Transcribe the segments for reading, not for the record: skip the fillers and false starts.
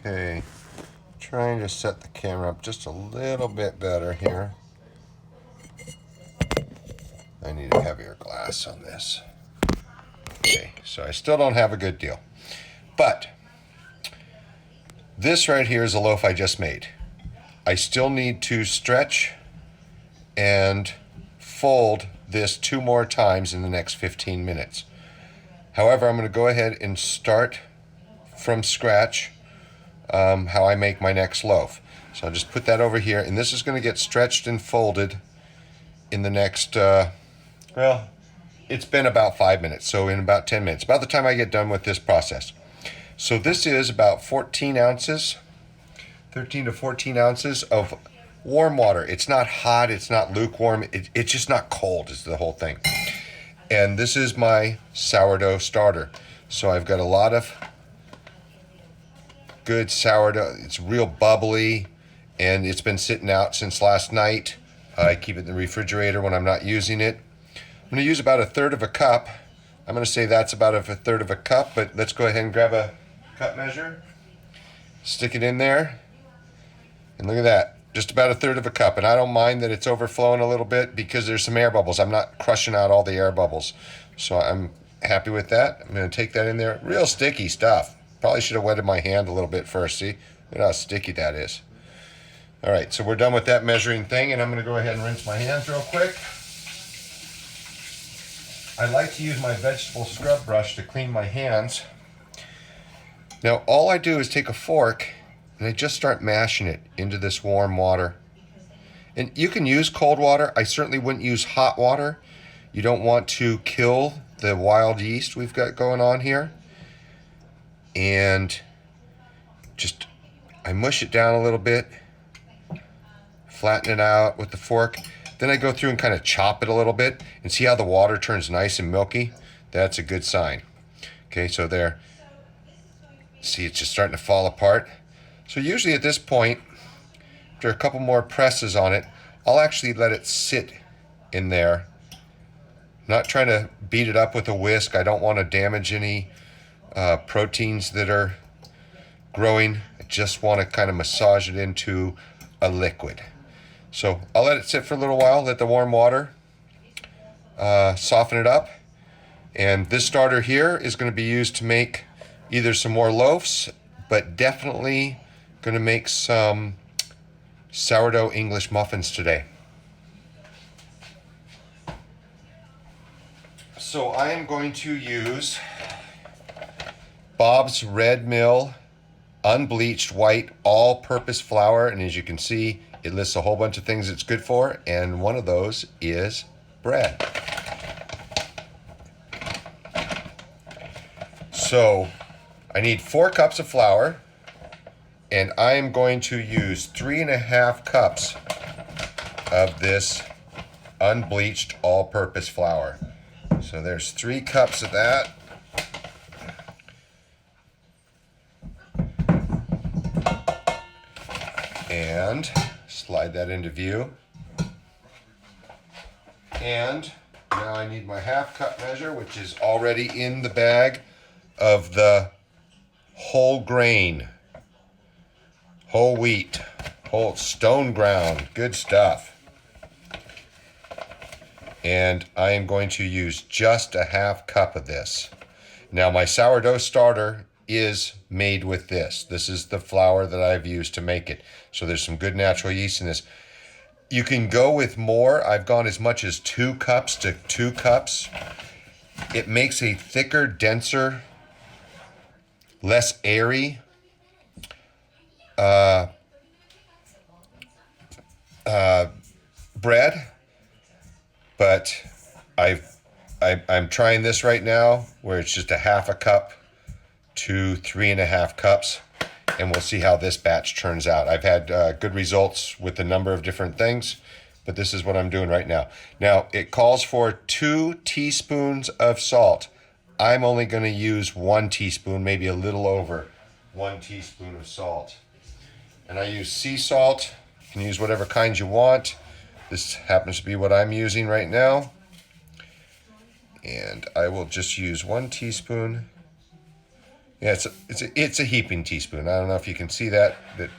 Okay, trying to set the camera up just a little bit better here. I need a heavier glass on this. Okay, so I still don't have a good deal. But this right here is a loaf I just made. I still need to stretch and fold this 2 more times in the next 15 minutes. However, I'm going to go ahead and start from scratch how I make my next loaf. So I'll just put that over here, and this is going to get stretched and folded in the next, well, it's been about 5 minutes, so in about 10 minutes, about the time I get done with this process. So this is about 14 ounces, 13 to 14 ounces of warm water. It's not hot, it's not lukewarm, it's just not cold is the whole thing. And this is my sourdough starter. So I've got a lot of good sourdough. It's real bubbly, and it's been sitting out since last night. I keep it in the refrigerator when I'm not using it. I'm going to use about 1/3 of a cup. I'm going to say that's about 1/3 of a cup, but let's go ahead and grab a cup measure, stick it in there, and look at that, just about 1/3 of a cup. And I don't mind that it's overflowing a little bit because there's some air bubbles. I'm not crushing out all the air bubbles, so I'm happy with that. I'm going to take that in there. Real sticky stuff. Probably should have wetted my hand a little bit first. See, look at how sticky that is. All right, so we're done with that measuring thing, and I'm going to go ahead and rinse my hands real quick. I like to use my vegetable scrub brush to clean my hands. Now, all I do is take a fork and I just start mashing it into this warm water. And you can use cold water. I certainly wouldn't use hot water. You don't want to kill the wild yeast we've got going on here. And just, I mush it down a little bit, flatten it out with the fork. Then I go through and kind of chop it a little bit and see how the water turns nice and milky. That's a good sign. Okay, so there. See, it's just starting to fall apart. So usually at this point, after a couple more presses on it, I'll actually let it sit in there. Not trying to beat it up with a whisk. I don't want to damage any proteins that are growing. I just want to kind of massage it into a liquid. So I'll let it sit for a little while, let the warm water soften it up. And this starter here is going to be used to make either some more loaves, but definitely going to make some sourdough English muffins today. So I am going to use Bob's Red Mill unbleached white all-purpose flour, and as you can see, it lists a whole bunch of things it's good for, and one of those is bread. So I need 4 cups of flour, and I am going to use 3.5 cups of this unbleached all-purpose flour. So there's 3 cups of that. And slide that into view. And now I need my 1/2 cup measure, which is already in the bag of the whole grain, whole wheat, whole stone ground, good stuff. And I am going to use just a 1/2 cup of this. Now my sourdough starter is made with this. This is the flour that I've used to make it. So there's some good natural yeast in this. You can go with more. I've gone as much as 2 cups to 2 cups. It makes a thicker, denser, less airy bread. But I'm trying this right now where it's just a 1/2 cup to 3.5 cups, and we'll see how this batch turns out. I've had good results with a number of different things, but this is what I'm doing right now. Now, it calls for 2 teaspoons of salt. I'm only going to use 1 teaspoon, maybe a little over 1 teaspoon of salt. And I use sea salt. You can use whatever kinds you want. This happens to be what I'm using right now. And I will just use 1 teaspoon Yeah, it's a heaping teaspoon. I don't know if you can see that, but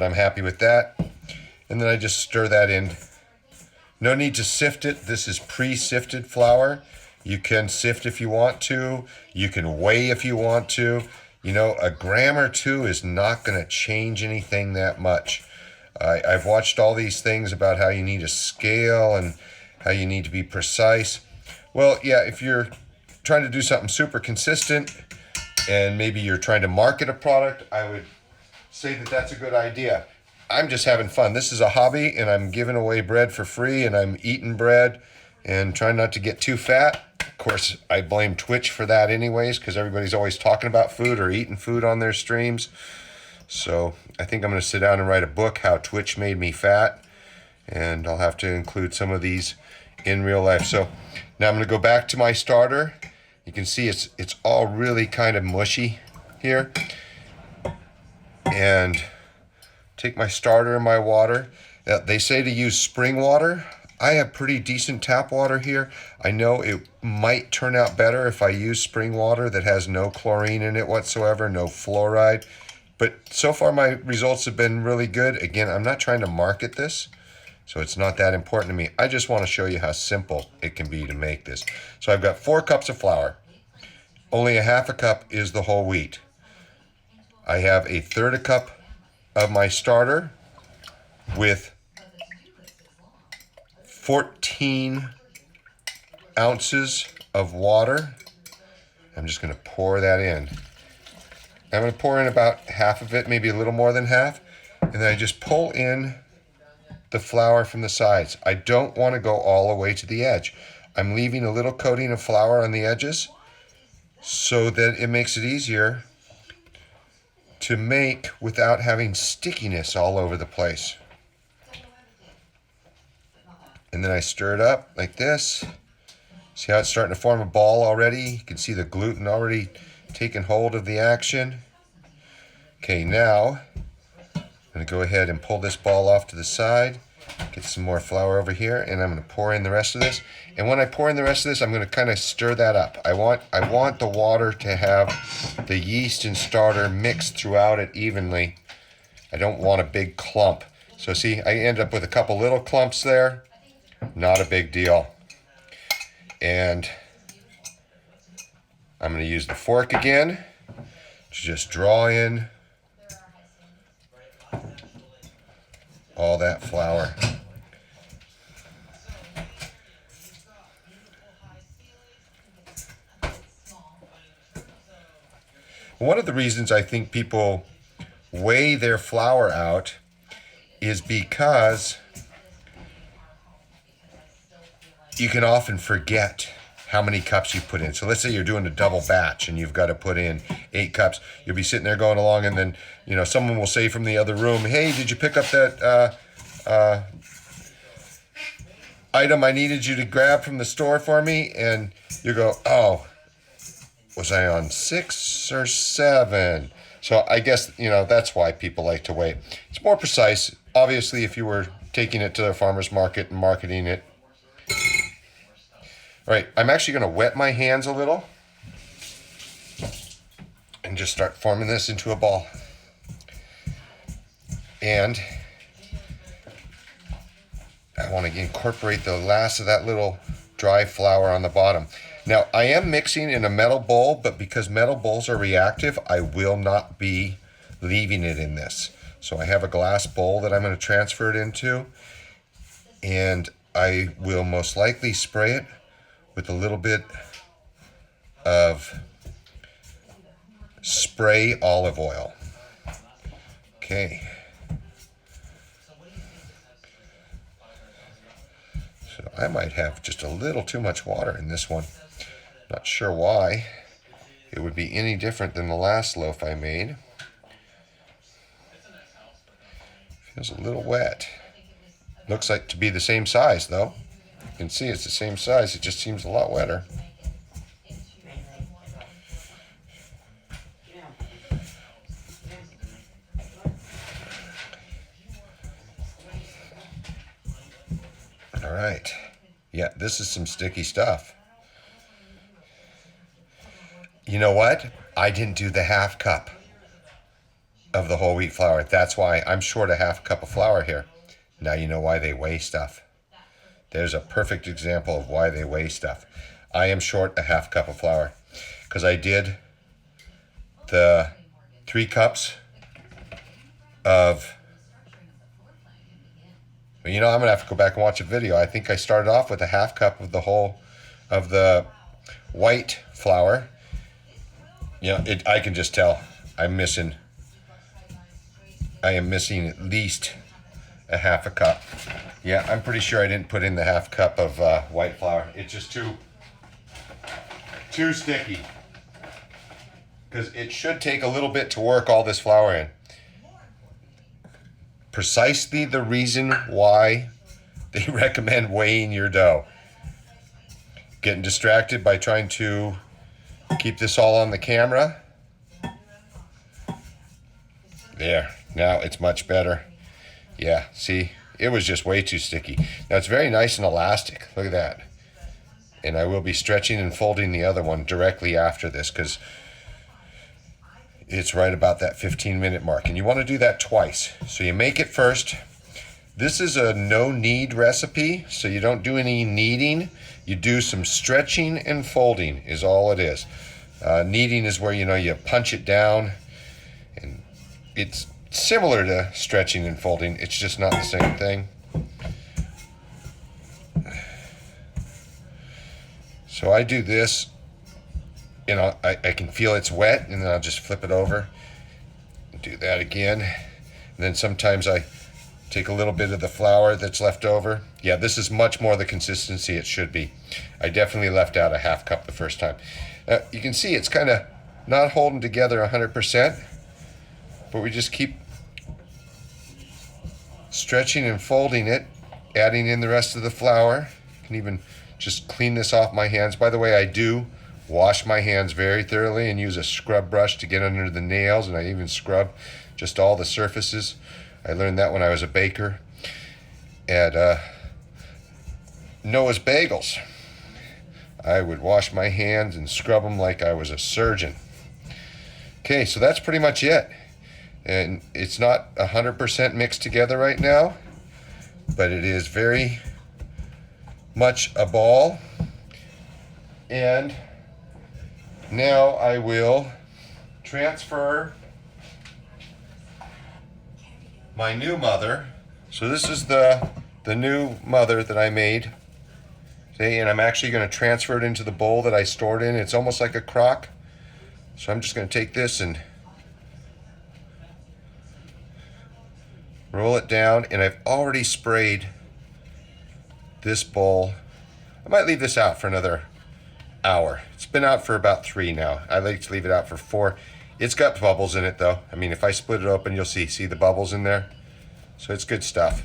I'm happy with that. And then I just stir that in. No need to sift it. This is pre-sifted flour. You can sift if you want to. You can weigh if you want to. You know, a gram or two is not going to change anything that much. I've watched all these things about how you need a scale and how you need to be precise. Well, yeah, if you're trying to do something super consistent and maybe you're trying to market a product, I would say that that's a good idea. I'm just having fun. This is a hobby, and I'm giving away bread for free, and I'm eating bread and trying not to get too fat. Of course, I blame Twitch for that anyways, because everybody's always talking about food or eating food on their streams. So I think I'm going to sit down and write a book, How Twitch Made Me Fat, and I'll have to include some of these in real life. So now I'm going to go back to my starter. You can see it's all really kind of mushy here. And take my starter and my water. They say to use spring water. I have pretty decent tap water here. I know it might turn out better if I use spring water that has no chlorine in it whatsoever, no fluoride. But so far my results have been really good. Again, I'm not trying to market this, so it's not that important to me. I just want to show you how simple it can be to make this. So I've got 4 cups of flour. Only a half a cup is the whole wheat. I have a third a cup of my starter with 14 ounces of water. I'm just going to pour that in. I'm going to pour in about half of it, maybe a little more than half, and then I just pull in the flour from the sides. I don't want to go all the way to the edge. I'm leaving a little coating of flour on the edges so that it makes it easier to make without having stickiness all over the place. And then I stir it up like this. See how it's starting to form a ball already? You can see the gluten already taking hold of the action. Okay, now I'm going to go ahead and pull this ball off to the side. Get some more flour over here, and I'm going to pour in the rest of this. And when I pour in the rest of this, I'm going to kind of stir that up. I want the water to have the yeast and starter mixed throughout it evenly. I don't want a big clump. So see, I end up with a couple little clumps there. Not a big deal. And I'm going to use the fork again to just draw in all that flour. One of the reasons I think people weigh their flour out is because you can often forget how many cups you put in. So let's say you're doing a double batch and you've got to put in 8 cups. You'll be sitting there going along, and then someone will say from the other room, "Hey, did you pick up that item I needed you to grab from the store for me?" And you go, "Oh, was I on 6 or 7?" So I guess, that's why people like to weigh. It's more precise. Obviously, if you were taking it to the farmer's market and marketing it. All right, I'm actually going to wet my hands a little and just start forming this into a ball. And I want to incorporate the last of that little dry flour on the bottom. Now, I am mixing in a metal bowl, but because metal bowls are reactive, I will not be leaving it in this. So I have a glass bowl that I'm going to transfer it into, and I will most likely spray it with a little bit of spray olive oil. Okay. So I might have just a little too much water in this one. Not sure why it would be any different than the last loaf I made. Feels a little wet. Looks like to be the same size though. You can see it's the same size, it just seems a lot wetter. All right. Yeah, this is some sticky stuff. You know what? I didn't do the half cup of the whole wheat flour. That's why I'm short a half cup of flour here. Now you know why they weigh stuff. There's a perfect example of why they weigh stuff. I am short a half cup of flour because I did the 3 cups of, well, you know, I'm gonna have to go back and watch a video. I think I started off with a half cup of the white flour. You know, I can just tell I am missing at least a half a cup. Yeah, I'm pretty sure I didn't put in the half cup of white flour. It's just too sticky. Because it should take a little bit to work all this flour in. Precisely the reason why they recommend weighing your dough. Getting distracted by trying to keep this all on the camera. There, now it's much better. Yeah, see, it was just way too sticky. Now it's very nice and elastic. Look at that. And I will be stretching and folding the other one directly after this because it's right about that 15-minute mark. And you want to do that twice. So you make it first. This is a no-knead recipe, so you don't do any kneading. You do some stretching and folding is all it is. Kneading is where, you know, you punch it down. And it's similar to stretching and folding. It's just not the same thing. So I do this, you know, I can feel it's wet, and then I'll just flip it over and do that again. And then sometimes I take a little bit of the flour that's left over. Yeah, this is much more the consistency it should be. I definitely left out a half cup the first time. You can see it's kind of not holding together 100%, but we just keep stretching and folding it, adding in the rest of the flour. You can even just clean this off my hands. By the way, I do wash my hands very thoroughly and use a scrub brush to get under the nails, and I even scrub just all the surfaces. I learned that when I was a baker at Noah's Bagels. I would wash my hands and scrub them like I was a surgeon. Okay, so that's pretty much it. And it's not 100% mixed together right now, but it is very much a ball. And now I will transfer my new mother. So this is the new mother that I made. See, and I'm actually going to transfer it into the bowl that I stored in. It's almost like a crock. So I'm just going to take this and roll it down, and I've already sprayed this bowl. I might leave this out for another hour. It's been out for about 3 now. I like to leave it out for 4. It's got bubbles in it though. I mean, if I split it open, you'll see the bubbles in there. So it's good stuff.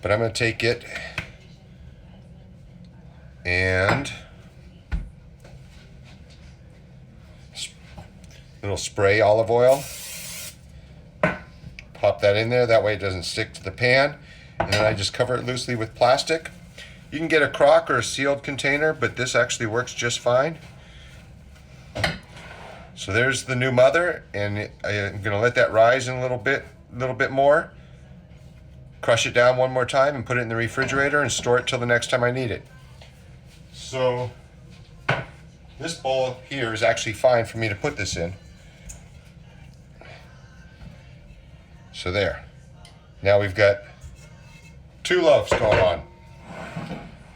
But I'm going to take it and little spray olive oil. Pop that in there, that way it doesn't stick to the pan. And then I just cover it loosely with plastic. You can get a crock or a sealed container, but this actually works just fine. So there's the new mother, and I'm gonna let that rise in a little bit more. Crush it down one more time and put it in the refrigerator and store it till the next time I need it. So this bowl here is actually fine for me to put this in. So there. Now we've got 2 loaves going on.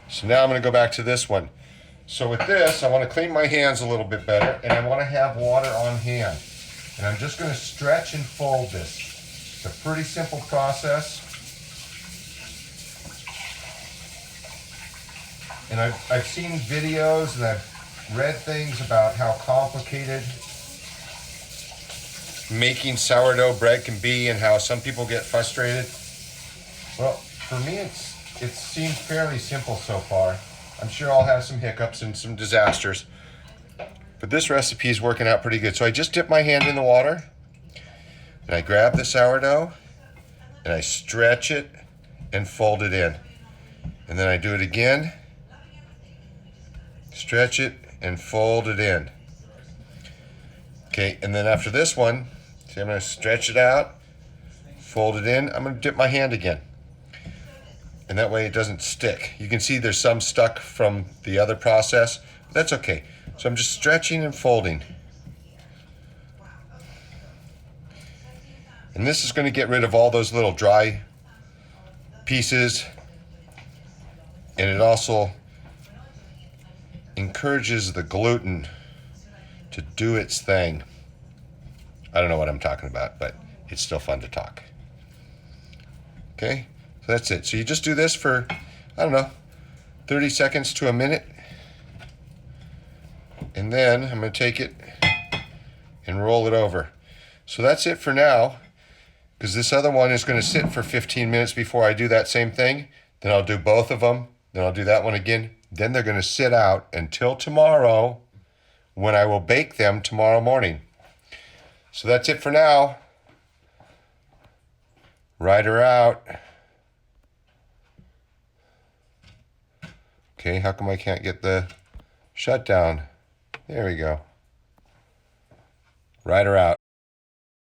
So now I'm going to go back to this one. So with this, I want to clean my hands a little bit better, and I want to have water on hand. And I'm just going to stretch and fold this. It's a pretty simple process. And I've seen videos and I've read things about how complicated making sourdough bread can be and how some people get frustrated. Well, for me it seems fairly simple so far. I'm sure I'll have some hiccups and some disasters, but this recipe is working out pretty good. So I just dip my hand in the water and I grab the sourdough and I stretch it and fold it in, and then I do it again, stretch it and fold it in. Okay, and then after this one, see, I'm going to stretch it out, fold it in. I'm going to dip my hand again. And that way it doesn't stick. You can see there's some stuck from the other process, but that's okay. So I'm just stretching and folding. And this is going to get rid of all those little dry pieces. And it also encourages the gluten to do its thing. I don't know what I'm talking about, but it's still fun to talk. Okay, so that's it. So you just do this for, I don't know, 30 seconds to a minute. And then I'm going to take it and roll it over. So that's it for now, because this other one is going to sit for 15 minutes before I do that same thing. Then I'll do both of them. Then I'll do that one again. Then they're going to sit out until tomorrow, when I will bake them tomorrow morning. So that's it for now. Ride her out. Okay, how come I can't get the shutdown? There we go. Ride her out.